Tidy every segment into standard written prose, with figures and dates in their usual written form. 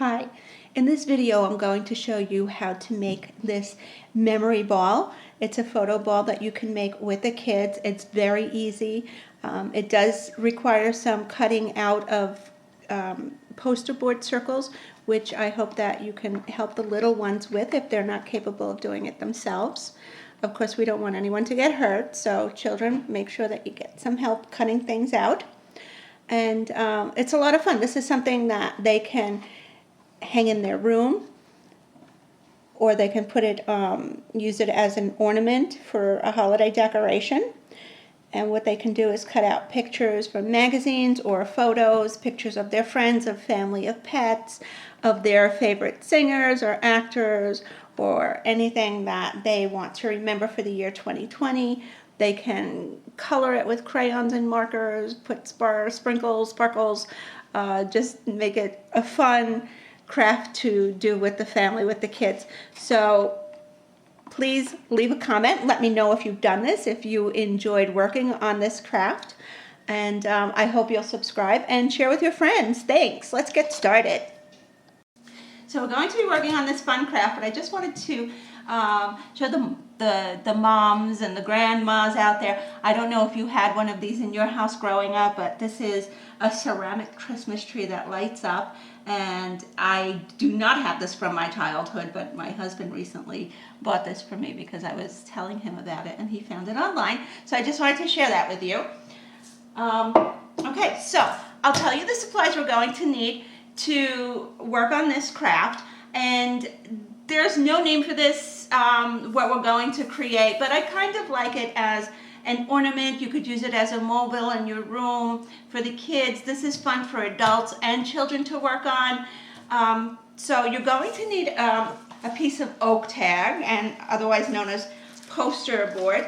Hi, in this video I'm going to show you how to make this memory ball. It's a photo ball that you can make with the kids. It's very easy. It does require some cutting out of poster board circles, which I hope that you can help the little ones with if they're not capable of doing it themselves. Of course, we don't want anyone to get hurt, so children, make sure that you get some help cutting things out. And it's a lot of fun. This is something that they can hang in their room, or they can put it, use it as an ornament for a holiday decoration. And what they can do is cut out pictures from magazines or photos, pictures of their friends, of family, of pets, of their favorite singers or actors, or anything that they want to remember for the year 2020. They can color it with crayons and markers, put sprinkles, sparkles, just make it a fun craft to do with the family, with the kids. So please leave a comment. Let me know if you've done this, if you enjoyed working on this craft. And I hope you'll subscribe and share with your friends. Thanks. Let's get started. So we're going to be working on this fun craft, but I just wanted to show the moms and the grandmas out there. I don't know if you had one of these in your house growing up, but this is a ceramic Christmas tree that lights up. And I do not have this from my childhood, but my husband recently bought this for me because I was telling him about it and he found it online. So I just wanted to share that with you. Okay, so I'll tell you the supplies we're going to need to work on this craft. And there's no name for this, what we're going to create, but I kind of like it as an ornament. You could use it as a mobile in your room for the kids. This is fun for adults and children to work on. So you're going to need a piece of oak tag, and otherwise known as poster board.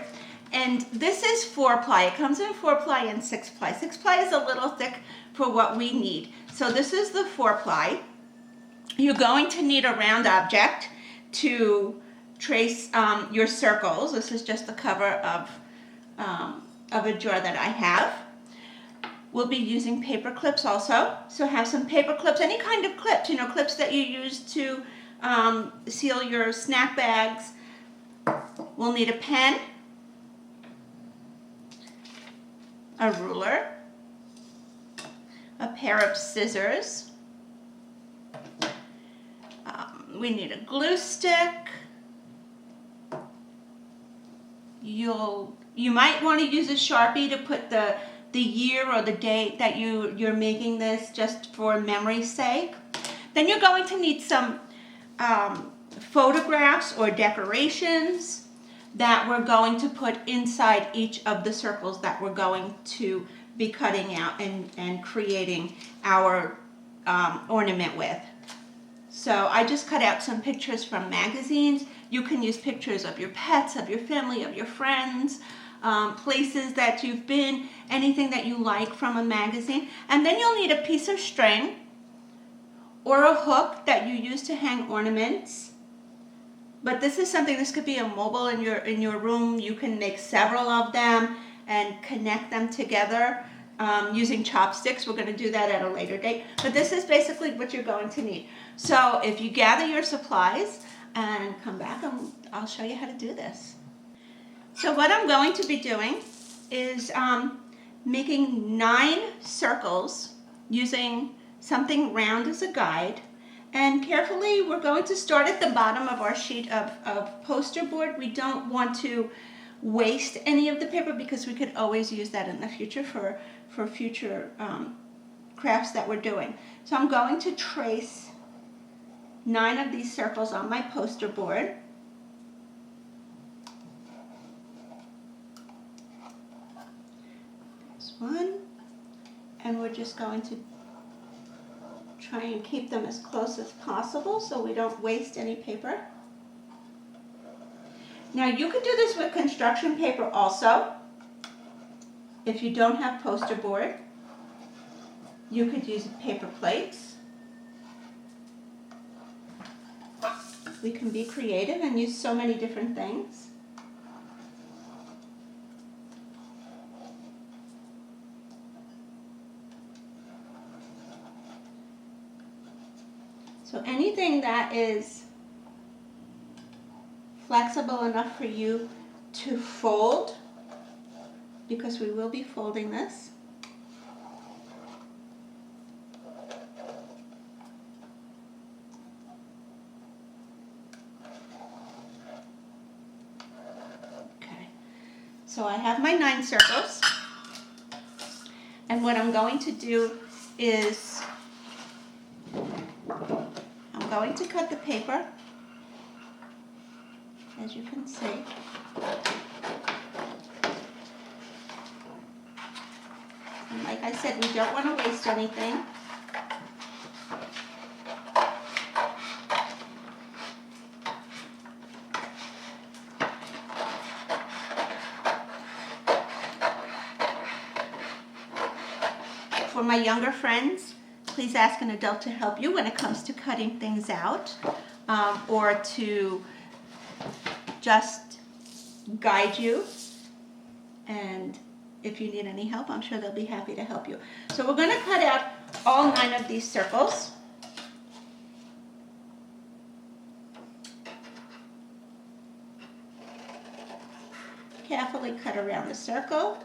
And this is 4-ply. It comes in 4-ply and 6-ply. 6-ply is a little thick for what we need. So this is the 4-ply. You're going to need a round object to trace your circles. This is just the cover of a jar that I have. We'll be using paper clips also. So have some paper clips, any kind of clips, clips that you use to seal your snack bags. We'll need a pen, a ruler, a pair of scissors. We need a glue stick. You might want to use a Sharpie to put the year or the date that you're making this, just for memory's sake. Then you're going to need some photographs or decorations that we're going to put inside each of the circles that we're going to be cutting out and creating our ornament with. So I just cut out some pictures from magazines. You can use pictures of your pets, of your family, of your friends, places that you've been, anything that you like from a magazine. And then you'll need a piece of string or a hook that you use to hang ornaments. But this could be a mobile in your room. You can make several of them and connect them together using chopsticks. We're going to do that at a later date. But this is basically what you're going to need. So if you gather your supplies and come back, I'll show you how to do this. So what I'm going to be doing is making 9 circles using something round as a guide. And carefully, we're going to start at the bottom of our sheet of poster board. We don't want to waste any of the paper because we could always use that in the future for future crafts that we're doing. So I'm going to trace 9 of these circles on my poster board. There's one, and we're just going to try and keep them as close as possible so we don't waste any paper. Now you could do this with construction paper also. If you don't have poster board, you could use paper plates. We can be creative and use so many different things. So anything that is flexible enough for you to fold, because we will be folding this. Okay, so I have my 9 circles, and what I'm going to do is I'm going to cut the paper, as you can see. And like I said, we don't want to waste anything. For my younger friends, please ask an adult to help you when it comes to cutting things out, or to just guide you. And if you need any help, I'm sure they'll be happy to help you. So we're going to cut out all 9 of these circles. Carefully cut around the circle.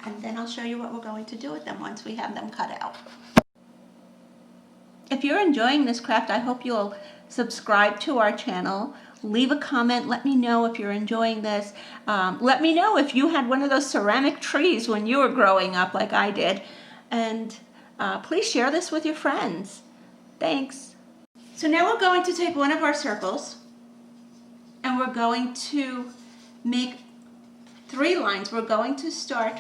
And then I'll show you what we're going to do with them once we have them cut out. If you're enjoying this craft, I hope you'll subscribe to our channel. Leave a comment. Let me know if you're enjoying this. Let me know if you had one of those ceramic trees when you were growing up like I did. And please share this with your friends. Thanks. So now we're going to take one of our circles and we're going to make 3 lines. We're going to start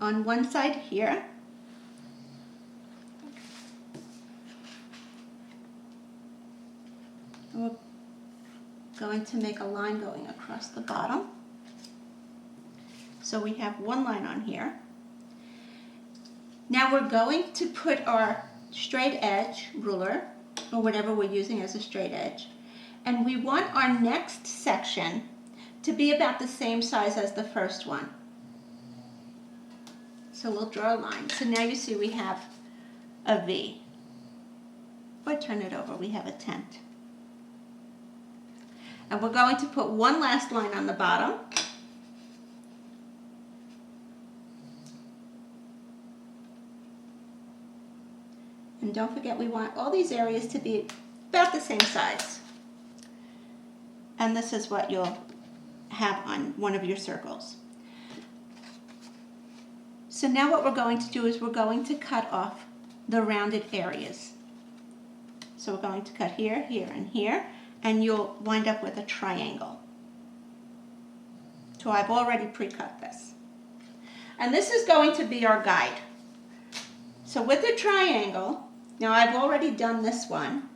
on one side here. And we're going to make a line going across the bottom. So we have one line on here. Now we're going to put our straight edge ruler, or whatever we're using as a straight edge, and we want our next section to be about the same size as the first one. So we'll draw a line. So now you see we have a V. Or turn it over, we have a tent. And we're going to put one last line on the bottom. And don't forget, we want all these areas to be about the same size. And this is what you'll have on one of your circles. So now what we're going to do is we're going to cut off the rounded areas. So we're going to cut here, here, and here, and you'll wind up with a triangle. So I've already pre-cut this. And this is going to be our guide. So with the triangle, now I've already done this one,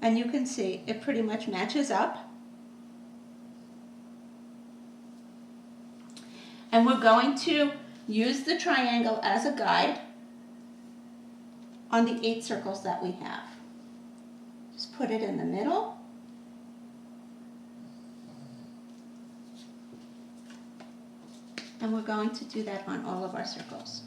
and you can see it pretty much matches up. And we're going to use the triangle as a guide on the 8 circles that we have. Just put it in the middle. And we're going to do that on all of our circles.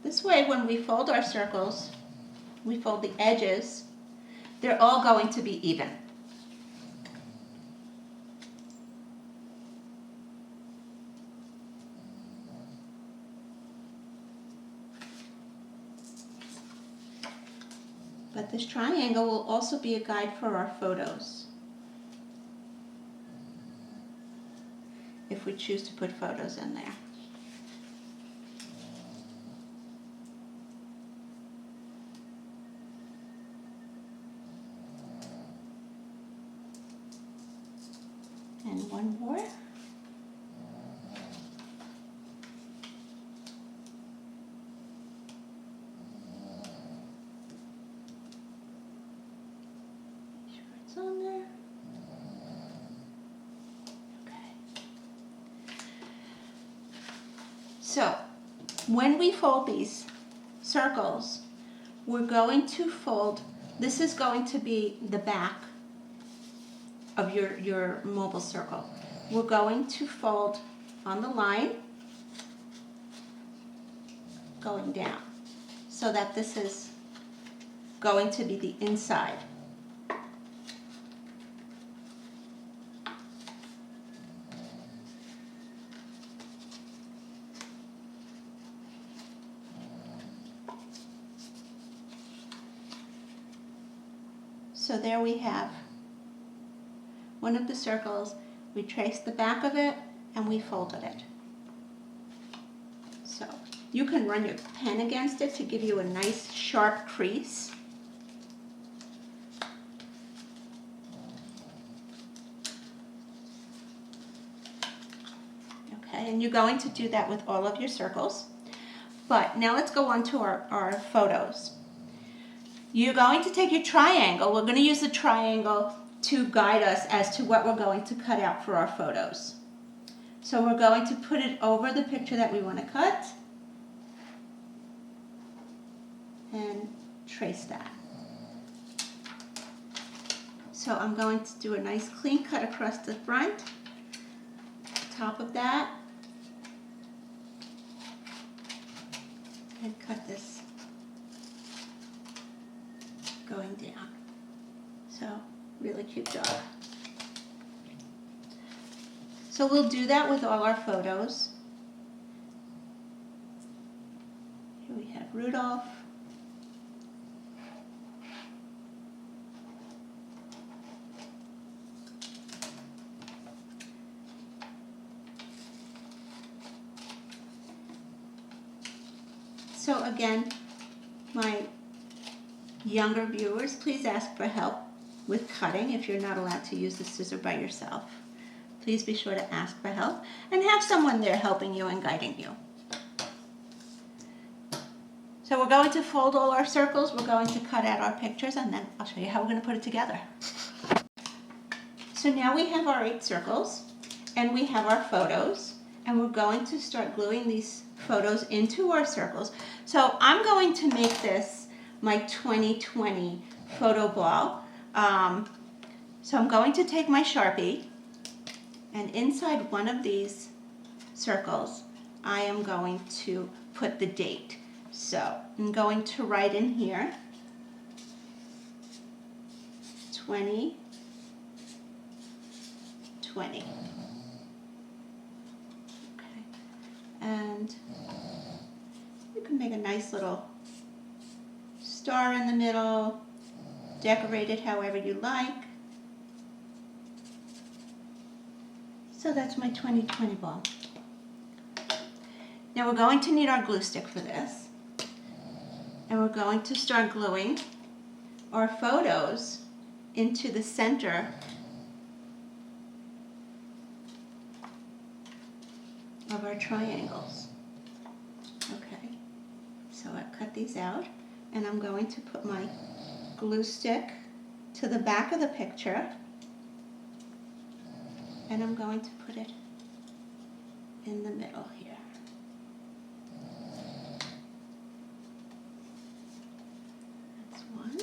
This way, when we fold our circles, we fold the edges, they're all going to be even. But this triangle will also be a guide for our photos, if we choose to put photos in there. And one more. So when we fold these circles, we're going to fold, this is going to be the back of your mobile circle. We're going to fold on the line going down so that this is going to be the inside. So there we have one of the circles. We traced the back of it and we folded it. So you can run your pen against it to give you a nice sharp crease. Okay, and you're going to do that with all of your circles. But now let's go on to our photos. You're going to take your triangle. We're going to use the triangle to guide us as to what we're going to cut out for our photos. So we're going to put it over the picture that we want to cut and trace that. So I'm going to do a nice clean cut across the front, top of that, and cut this going down. So really cute dog. So we'll do that with all our photos. Here we have Rudolph. So again, my younger viewers, please ask for help with cutting if you're not allowed to use the scissor by yourself. Please be sure to ask for help and have someone there helping you and guiding you. So we're going to fold all our circles, we're going to cut out our pictures, and then I'll show you how we're going to put it together. So now we have our 8 circles and we have our photos, and we're going to start gluing these photos into our circles. So I'm going to make this my 2020 photo ball. So I'm going to take my Sharpie, and inside one of these circles I am going to put the date. So I'm going to write in here 2020. Okay. And you can make a nice little star in the middle, decorate it however you like. So that's my 2020 ball. Now we're going to need our glue stick for this. And we're going to start gluing our photos into the center of our triangles. Okay, so I cut these out, and I'm going to put my glue stick to the back of the picture, and I'm going to put it in the middle here. That's one.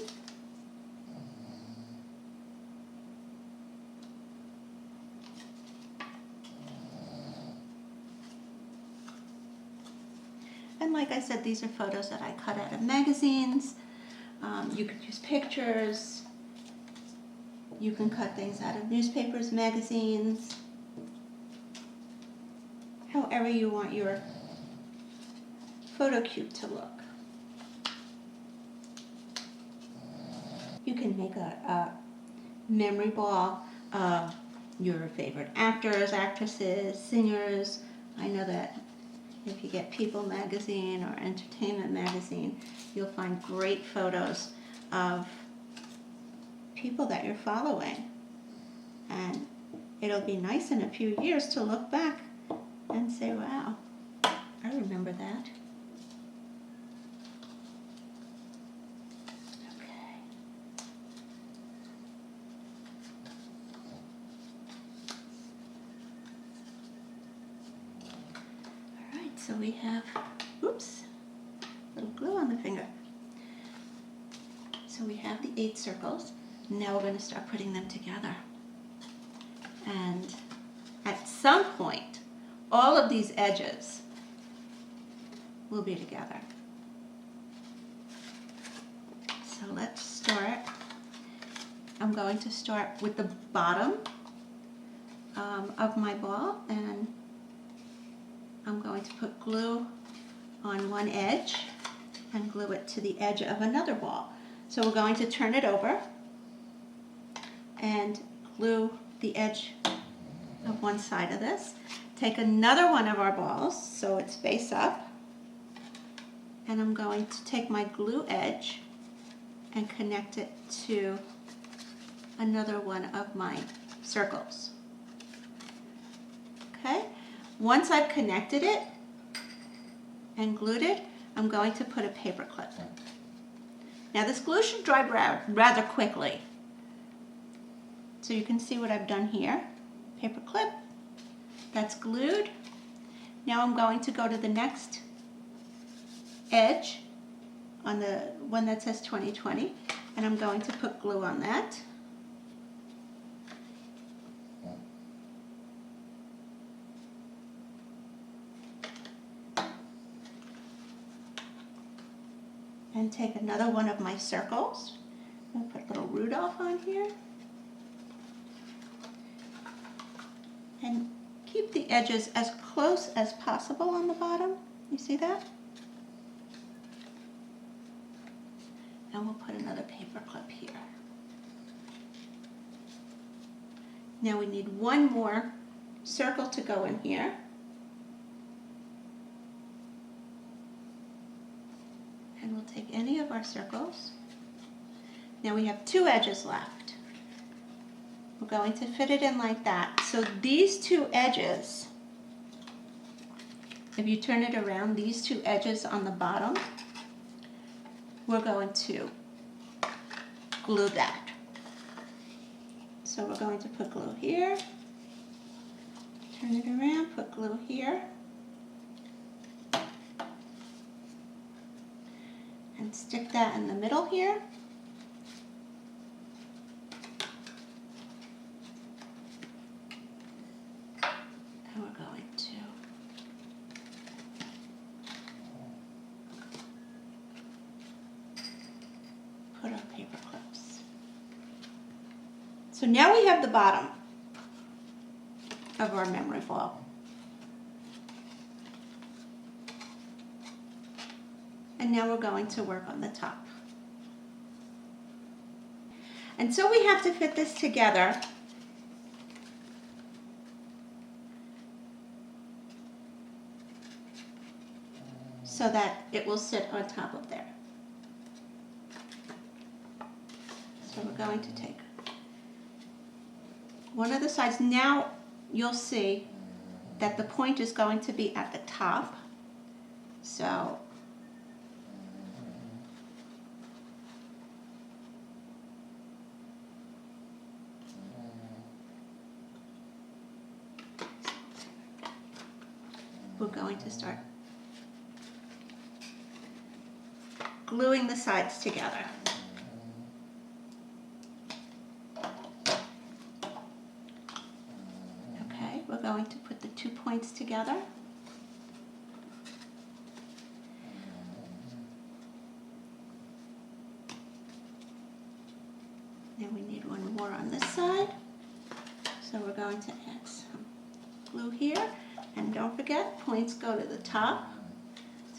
And like I said, these are photos that I cut out of magazines. You could use pictures. You can cut things out of newspapers, magazines, however you want your photo cube to look. You can make a memory ball of your favorite actors, actresses, singers. I know that if you get People magazine or Entertainment magazine, you'll find great photos of people that you're following. And it'll be nice in a few years to look back and say, wow, I remember that. Okay. All right, So we have, oops, little glue on the finger. So we have the 8 circles. Now we're going to start putting them together. And at some point, all of these edges will be together. So let's start. I'm going to start with the bottom of my ball, and I'm going to put glue on one edge and glue it to the edge of another ball. So we're going to turn it over and glue the edge of one side of this. Take another one of our balls so it's face up, and I'm going to take my glue edge and connect it to another one of my circles. Okay, once I've connected it and glued it, I'm going to put a paper clip. Now this glue should dry rather quickly. So you can see what I've done here. Paper clip, that's glued. Now I'm going to go to the next edge on the one that says 2020, and I'm going to put glue on that. And take another one of my circles. I'm going to put little Rudolph on here. And keep the edges as close as possible on the bottom. You see that? And we'll put another paper clip here. Now we need one more circle to go in here. And we'll take any of our circles. Now we have 2 edges left. We're going to fit it in like that. So these 2 edges, if you turn it around, these 2 edges on the bottom, we're going to glue that. So we're going to put glue here, turn it around, put glue here, and stick that in the middle here. And we're going to put our paper clips. So now we have the bottom of our memory ball. And now we're going to work on the top. And so we have to fit this together so that it will sit on top of there. So we're going to take one of the sides. Now you'll see that the point is going to be at the top. So we're going to start gluing the sides together. Okay, we're going to put the 2 points together. Now we need one more on this side. So we're going to add some glue here. And don't forget, points go to the top.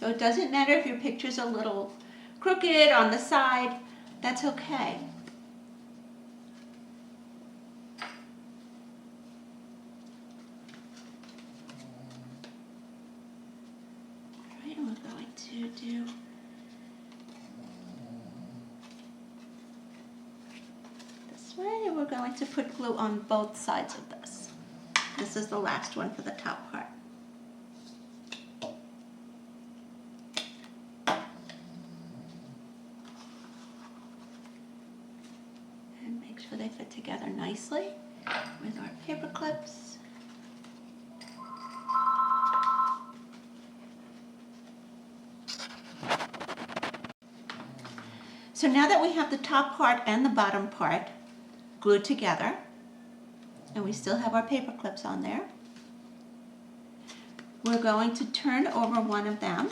So it doesn't matter if your picture's a little crooked on the side, that's okay. All right, and we're going to do this way, and we're going to put glue on both sides of this. This is the last one for the top part. And make sure they fit together nicely with our paper clips. So now that we have the top part and the bottom part glued together, and we still have our paper clips on there, we're going to turn over one of them,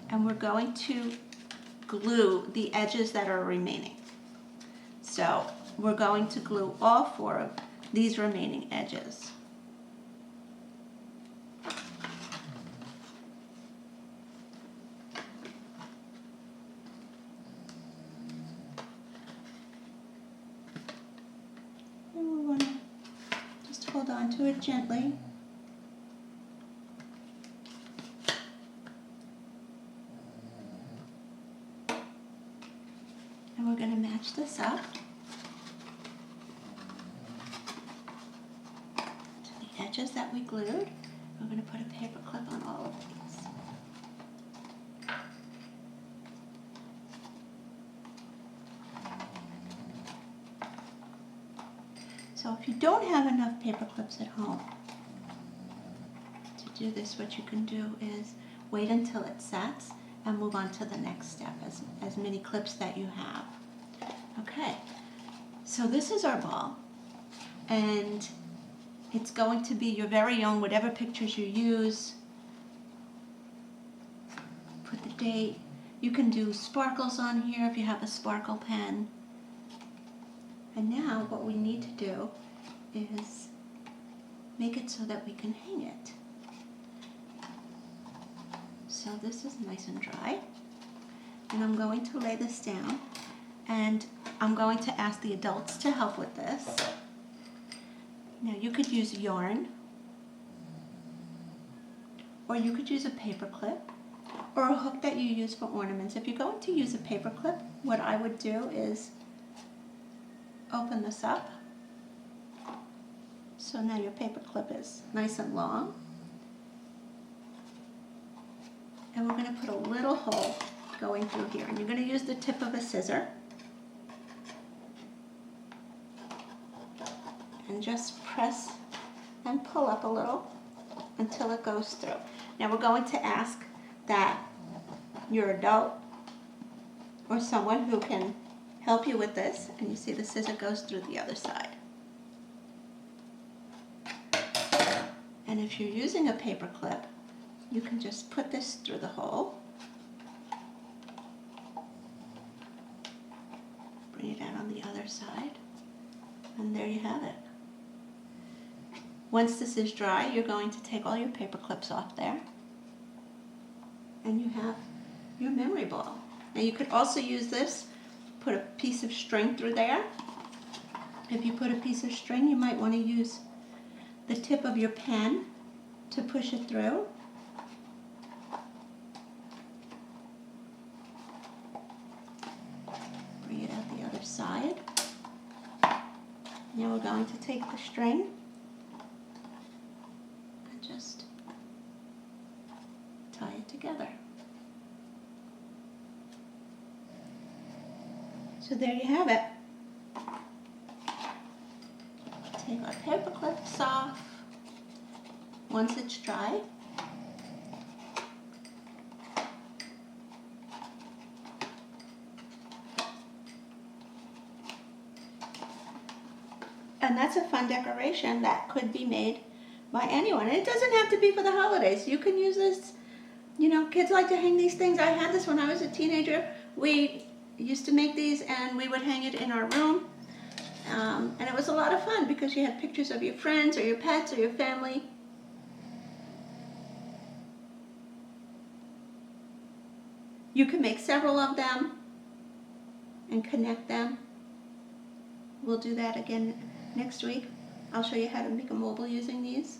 and we're going to glue the edges that are remaining. So we're going to glue all 4 of these remaining edges. And we want to just hold on to it gently. And we're going to match this up to the edges that we glued. We're going to put a paper clip on all of these. So if you don't have enough paper clips at home to do this, what you can do is wait until it sets and move on to the next step, as many clips that you have. Okay, so this is our ball, and it's going to be your very own, whatever pictures you use. Put the date. You can do sparkles on here if you have a sparkle pen. And now what we need to do is make it so that we can hang it. So this is nice and dry, and I'm going to lay this down, and I'm going to ask the adults to help with this. Now you could use yarn, or you could use a paper clip, or a hook that you use for ornaments. If you're going to use a paper clip, what I would do is open this up. So now your paper clip is nice and long. And we're going to put a little hole going through here. And you're going to use the tip of a scissor. And just press and pull up a little until it goes through. Now we're going to ask that your adult or someone who can help you with this, and you see the scissor goes through the other side. And if you're using a paper clip, you can just put this through the hole, bring it out on the other side, and there you have it. Once this is dry, you're going to take all your paper clips off there, and you have your memory ball. Now you could also use this, put a piece of string through there. If you put a piece of string, you might want to use the tip of your pen to push it through. Bring it out the other side. Now we're going to take the string and just tie it together. So there you have it. Take our paper clips off once it's dry. And that's a fun decoration that could be made by anyone. And it doesn't have to be for the holidays. You can use this, you know, kids like to hang these things. I had this when I was a teenager. We used to make these and we would hang it in our room. And it was a lot of fun because you had pictures of your friends or your pets or your family. You can make several of them and connect them. We'll do that again next week. I'll show you how to make a mobile using these.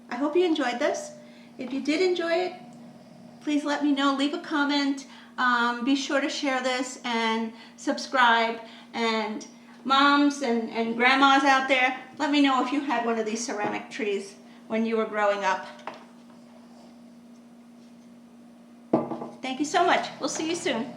I hope you enjoyed this. If you did enjoy it, please let me know. Leave a comment. Be sure to share this and subscribe. And moms and grandmas out there, let me know if you had one of these ceramic trees when you were growing up. Thank you so much. We'll see you soon.